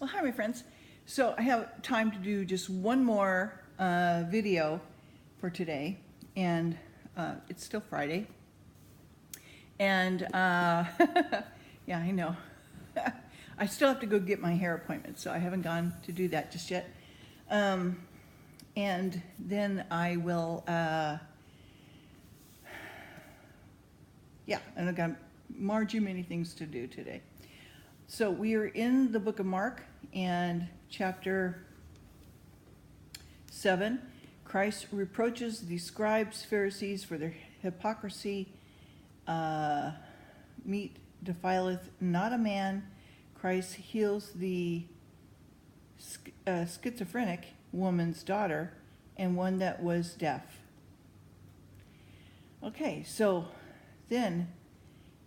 Well, hi, my friends. So I have time to do just one more video for today, and it's still Friday. And yeah, I know. I still have to go get my hair appointment, so I haven't gone to do that just yet. And then I will, yeah, and I've got many things to do today. So we are in the book of Mark and chapter 7. Christ reproaches the scribes, Pharisees for their hypocrisy. Meat defileth not a man. Christ heals the schizophrenic woman's daughter and one that was deaf. Okay, so then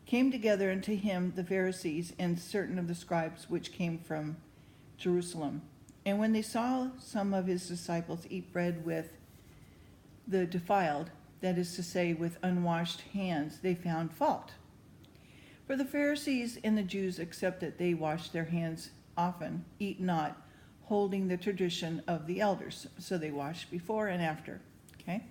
came together unto him the Pharisees and certain of the scribes which came from Jerusalem. And when they saw some of his disciples eat bread with the defiled, that is to say, with unwashed hands, they found fault. For the Pharisees and the Jews, except that they wash their hands often, eat not, holding the tradition of the elders. So they wash before and after. Okay?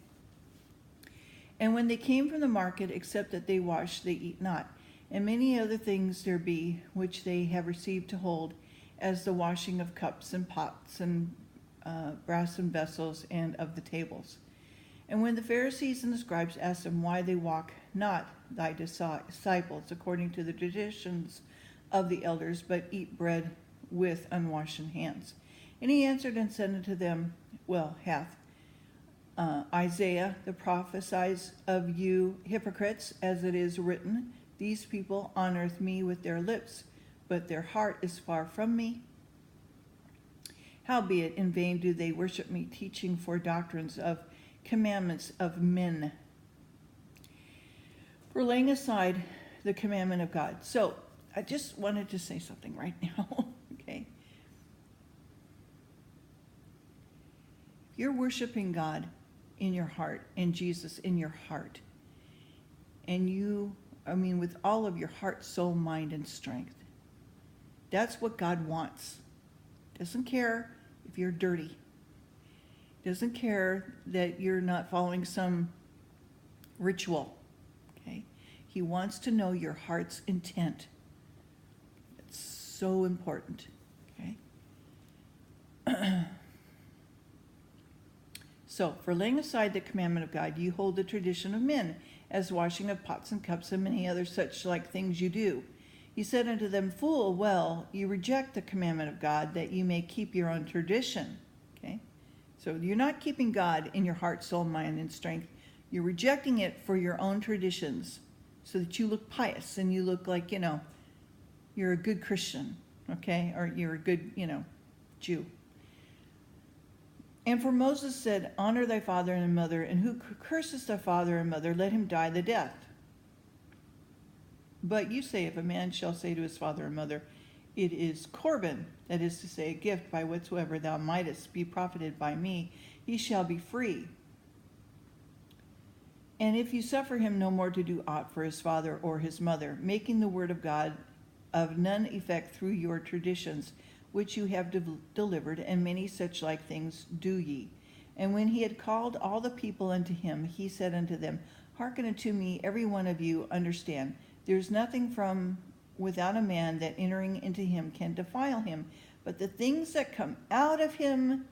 And when they came from the market, except that they wash, they eat not. And many other things there be, which they have received to hold, as the washing of cups and pots and brass and vessels, and of the tables. And when the Pharisees and the scribes asked him why they walk not thy disciples according to the traditions of the elders, but eat bread with unwashed hands. And he answered and said unto them, well, hath Isaiah the prophesies of you hypocrites, as it is written, these people honoreth me with their lips, but their heart is far from me. Howbeit in vain do they worship me, teaching for doctrines of commandments of men, for laying aside the commandment of God. So I just wanted to say something right now, okay? You're worshiping God in your heart and Jesus in your heart, and you, with all of your heart, soul, mind, and strength. That's what God wants. Doesn't care if you're dirty. Doesn't care that you're not following some ritual. Okay? He wants to know your heart's intent. It's so important. Okay? So, for laying aside the commandment of God, you hold the tradition of men, as washing of pots and cups and many other such like things you do. He said unto them, full well, you reject the commandment of God, that you may keep your own tradition. Okay? So you're not keeping God in your heart, soul, mind, and strength. You're rejecting it for your own traditions, so that you look pious and you look like, you're a good Christian, okay? Or you're a good, Jew. And for Moses said, honor thy father and mother, and who curses thy father and mother, let him die the death. But you say, if a man shall say to his father and mother, it is Corban, that is to say, a gift by whatsoever thou mightest be profited by me, he shall be free. And if you suffer him no more to do aught for his father or his mother, making the word of God of none effect through your traditions, which you have delivered, and many such like things do ye. And when he had called all the people unto him, he said unto them, hearken unto me, every one of you, understand. There is nothing from without a man that entering into him can defile him, but the things that come out of him,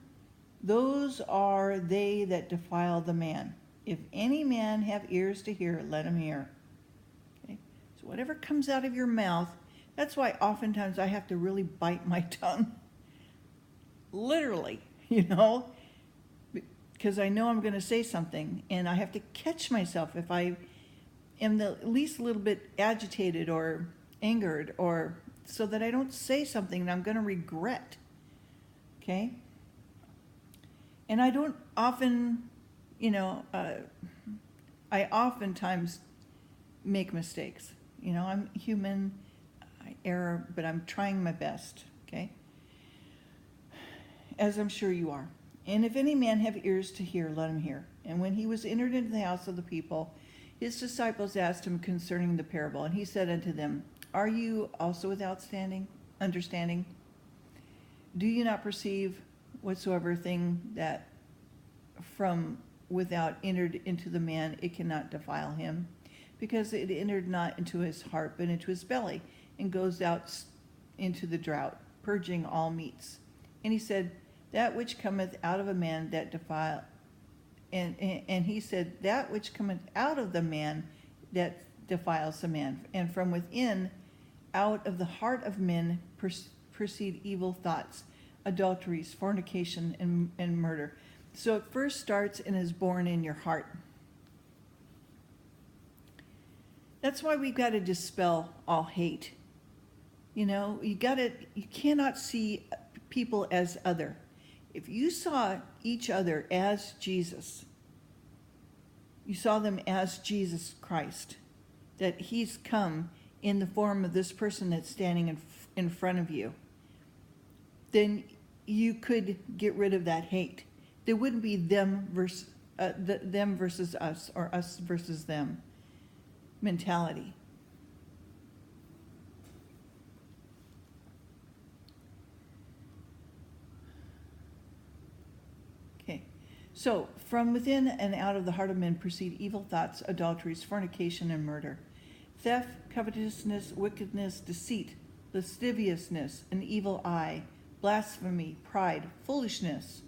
those are they that defile the man. If any man have ears to hear, let him hear. Okay? So whatever comes out of your mouth, that's why oftentimes I have to really bite my tongue. Literally, because I know I'm going to say something, and I have to catch myself if I am at least a little bit agitated or angered, or so that I don't say something that I'm going to regret. Okay? And I don't often, I oftentimes make mistakes. I'm human, I err, but I'm trying my best. Okay? As I'm sure you are. And if any man have ears to hear, let him hear. And when he was entered into the house of the people, his disciples asked him concerning the parable, and he said unto them, are you also without understanding? do you not perceive whatsoever thing that from without entered into the man, it cannot defile him? Because it entered not into his heart, but into his belly, and goes out into the drought, purging all meats. And he said, that which cometh out of a man that defile, and he said, that which cometh out of the man that defiles the man. And from within, out of the heart of men proceed evil thoughts, adulteries, fornication, and murder. So it first starts and is born in your heart. That's why we've got to dispel all hate. You know, you cannot see people as other. If you saw each other as Jesus, you saw them as Jesus Christ, that he's come in the form of this person that's standing in front of you, then you could get rid of that hate. There wouldn't be them versus us, or us versus them mentality. Okay, so from within and out of the heart of men proceed evil thoughts, adulteries, fornication, and murder, theft, covetousness, wickedness, deceit, lasciviousness, an evil eye, blasphemy, pride, foolishness.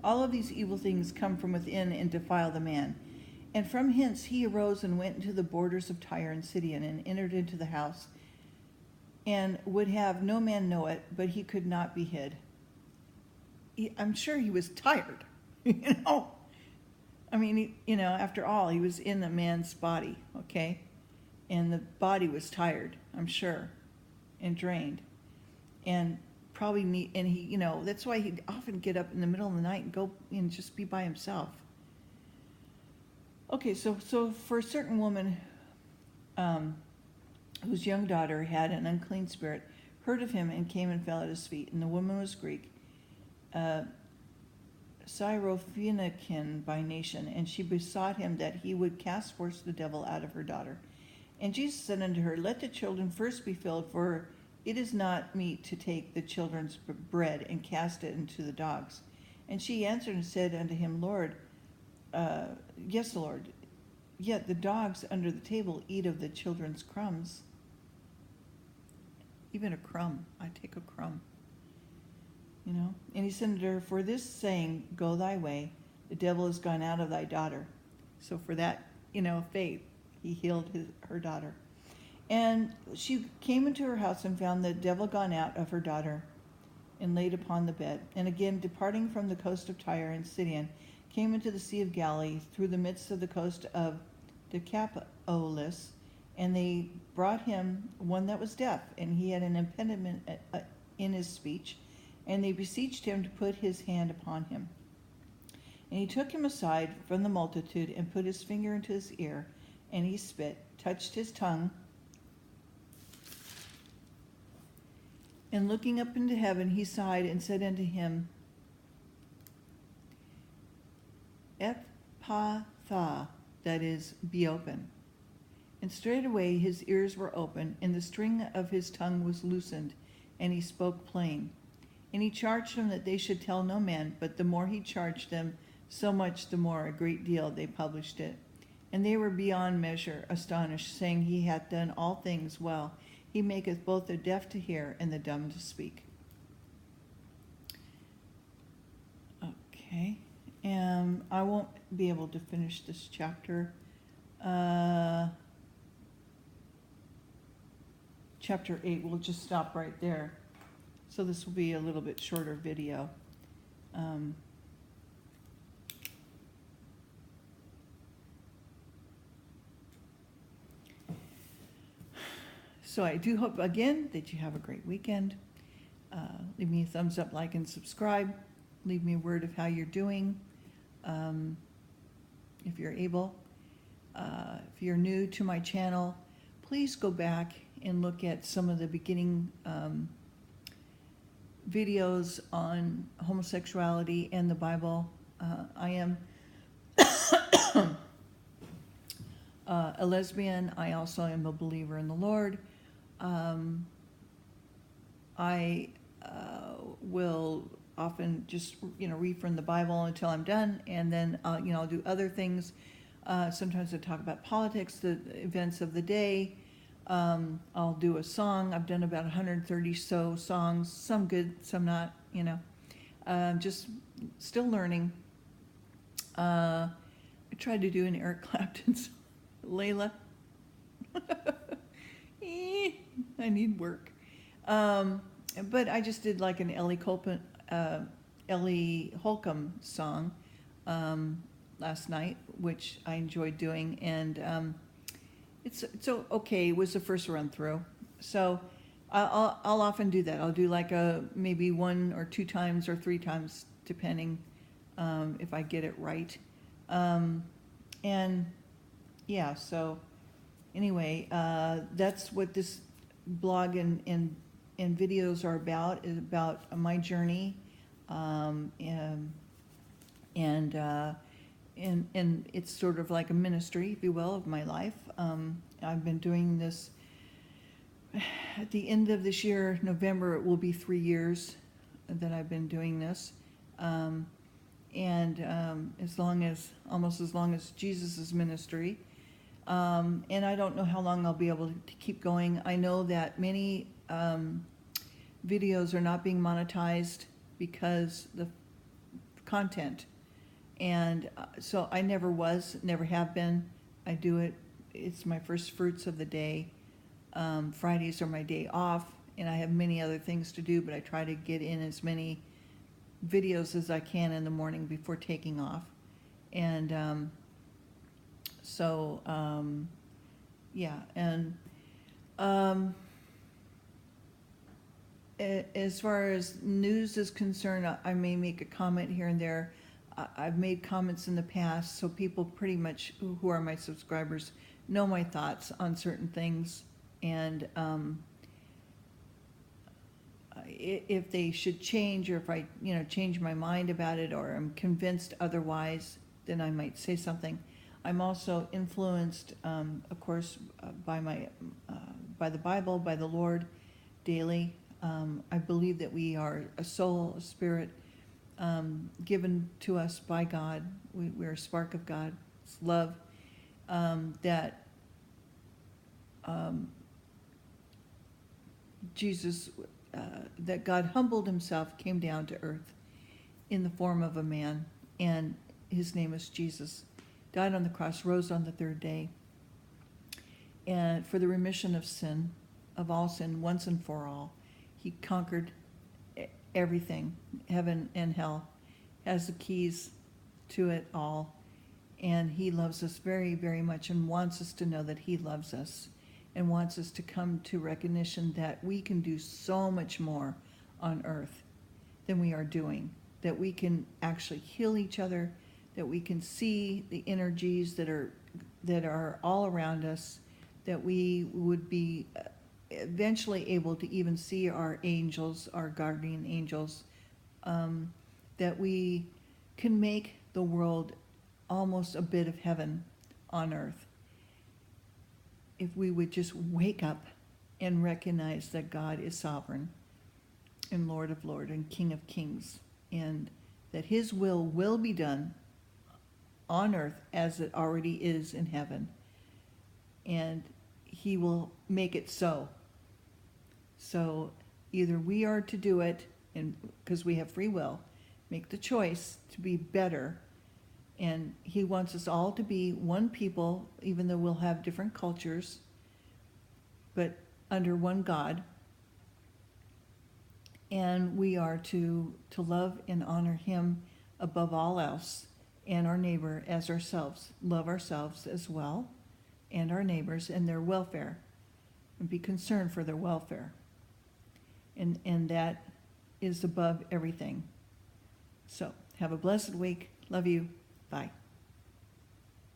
All of these evil things come from within and defile the man. And from hence he arose and went into the borders of Tyre and Sidon, and entered into the house, and would have no man know it, but he could not be hid. I'm sure he was tired, you know. I mean, after all, he was in the man's body, okay? And the body was tired, I'm sure, and drained. And probably and he, that's why he'd often get up in the middle of the night and go and just be by himself. Okay, so for a certain woman whose young daughter had an unclean spirit, heard of him and came and fell at his feet. And the woman was Greek, Syrophoenician by nation, and she besought him that he would cast forth the devil out of her daughter. And Jesus said unto her, let the children first be filled, for it is not meet to take the children's bread and cast it into the dogs. And she answered and said unto him, Lord, yes, Lord, yet the dogs under the table eat of the children's crumbs. Even a crumb, I take a crumb. And he said unto her, for this saying, go thy way, the devil is gone out of thy daughter. So for that, faith, he healed her daughter. And she came into her house and found the devil gone out of her daughter, and laid upon the bed. And again, departing from the coast of Tyre and Sidon, came into the Sea of Galilee through the midst of the coast of Decapolis, and they brought him one that was deaf, and he had an impediment in his speech, and they beseeched him to put his hand upon him. And he took him aside from the multitude, and put his finger into his ear, and he spit, touched his tongue, and looking up into heaven, he sighed and said unto him, Ephphatha, that is, be open. And straightway his ears were open, and the string of his tongue was loosened, and he spoke plain. And he charged them that they should tell no man, but the more he charged them, so much the more a great deal they published it. And they were beyond measure astonished, saying, he hath done all things well. He maketh both the deaf to hear and the dumb to speak. Okay. I won't be able to finish this chapter. Chapter 8, we'll just stop right there. So this will be a little bit shorter video. So I do hope, again, that you have a great weekend. Leave me a thumbs up, like, and subscribe. Leave me a word of how you're doing, if you're able. If you're new to my channel, please go back and look at some of the beginning videos on homosexuality and the Bible. I am a lesbian. I also am a believer in the Lord. I will often just, read from the Bible until I'm done, and then, I'll do other things. Sometimes I talk about politics, the events of the day. I'll do a song. I've done about 130 so songs, some good, some not, just still learning. I tried to do an Eric Clapton song, Layla. I need work. But I just did like an Ellie Holcomb song last night, which I enjoyed doing, and it's okay. It was the first run through, so I'll often do that. I'll do like maybe 1 or 2 times or 3 times, depending if I get it right. And yeah, so anyway, that's what this blog and videos are about. Is about my journey, and it's sort of like a ministry, if you will, of my life. I've been doing this. At the end of this year, November, it will be 3 years that I've been doing this, and almost as long as Jesus' ministry. And I don't know how long I'll be able to keep going. I know that many videos are not being monetized because the content. And so I never have been. I do it. It's my first fruits of the day. Fridays are my day off, and I have many other things to do, but I try to get in as many videos as I can in the morning before taking off. And yeah, and as far as news is concerned, I may make a comment here and there. I've made comments in the past, so people pretty much who are my subscribers know my thoughts on certain things, and if they should change, or if I change my mind about it, or I'm convinced otherwise, then I might say something. I'm also influenced, of course, by the Bible, by the Lord, daily. I believe that we are a soul, a spirit, given to us by God. We're a spark of God. It's love, that Jesus, that God humbled himself, came down to earth in the form of a man, and his name is Jesus. Died on the cross, rose on the 3rd day, and for the remission of sin, of all sin, once and for all. He conquered everything, heaven and hell, has the keys to it all, and he loves us very, very much, and wants us to know that he loves us, and wants us to come to recognition that we can do so much more on earth than we are doing, that we can actually heal each other, that we can see the energies that are all around us, that we would be eventually able to even see our angels, our guardian angels, that we can make the world almost a bit of heaven on earth if we would just wake up and recognize that God is sovereign and Lord of Lords and King of Kings, and that his will be done on earth as it already is in heaven, and he will make it so. So either we are to do it, and because we have free will, make the choice to be better, and he wants us all to be one people, even though we'll have different cultures, but under one God, and we are to love and honor him above all else, and our neighbor as ourselves, love ourselves as well, and our neighbors and their welfare, and be concerned for their welfare. And that is above everything. So have a blessed week. Love you. Bye.